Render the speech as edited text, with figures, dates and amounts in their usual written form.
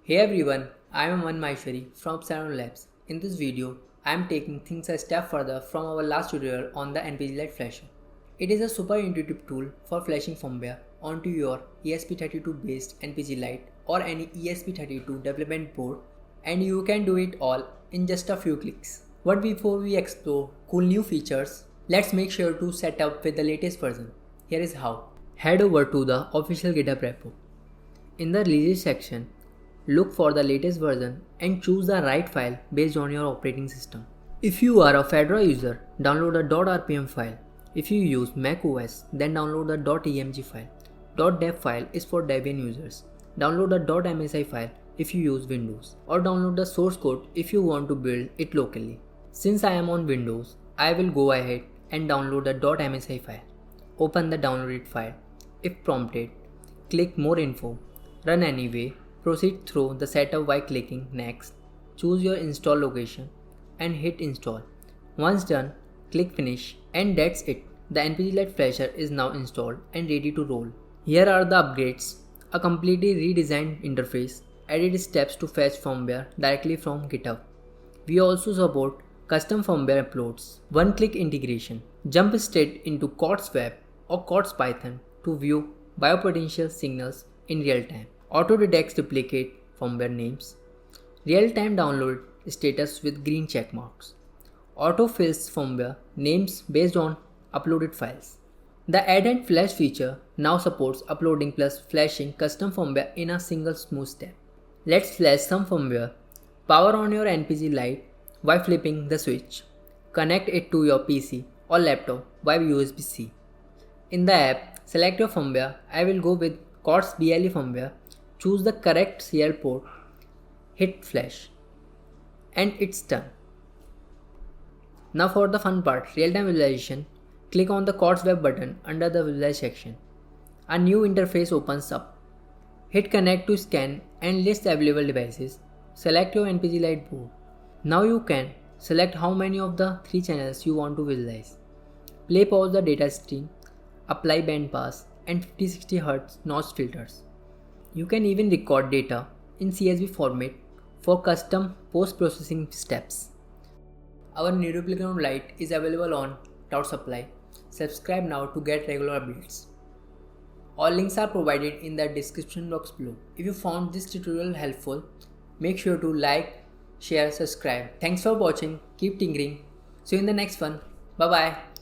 Hey everyone, I am Aman Maheshwari from Labs. In this video, I am taking things a step further from our last tutorial on the NPG Lite flasher. It is a super intuitive tool for flashing firmware onto your ESP32 based NPG Lite or any ESP32 development board, and you can do it all in just a few clicks. But before we explore cool new features, let's make sure to set up with the latest version. Here is how. Head over to the official GitHub repo. In the releases section, look for the latest version and choose the right file based on your operating system. If you are a Fedora user, download the .rpm file. If you use Mac OS, then download the .emg file. .dev file is for Debian users. Download the .msi file if you use Windows, or download the source code if you want to build it locally. Since I am on Windows, I will go ahead and download the .msi file. Open the downloaded file. If prompted, click More Info. Run anyway. Proceed through the setup by clicking Next. Choose your install location and hit install. Once done, click Finish, and that's it. The NPG Lite flasher is now installed and ready to roll. Here are the upgrades: a completely redesigned interface, added steps to fetch firmware directly from GitHub. We also support custom firmware uploads, one-click integration, jump straight into Chords-Web or Chords Python to view biopotential signals in real time. Auto detects duplicate firmware names, real-time download status with green check marks, auto fills firmware names based on uploaded files. The add and flash feature now supports uploading plus flashing custom firmware in a single smooth step. Let's flash some firmware. Power on your NPG Lite by flipping the switch. Connect it to your PC or laptop by USB-C. In the app, select your firmware. I will go with Chords BLE firmware. Choose the correct CL port, hit flash, and it's done. Now for the fun part, real-time visualization, click on the Chords-Web button under the visualize section. A new interface opens up. Hit connect to scan and list available devices. Select your NPG Lite board. Now you can select how many of the 3 channels you want to visualize. Play pause the data stream, apply bandpass and 50-60 Hz notch filters. You can even record data in CSV format for custom post-processing steps. Our Neuroscience Lite is available on Cloud Supply. Subscribe now to get regular updates. All links are provided in the description box below. If you found this tutorial helpful, make sure to like, share, subscribe. Thanks for watching. Keep tinkering. See you in the next one. Bye bye.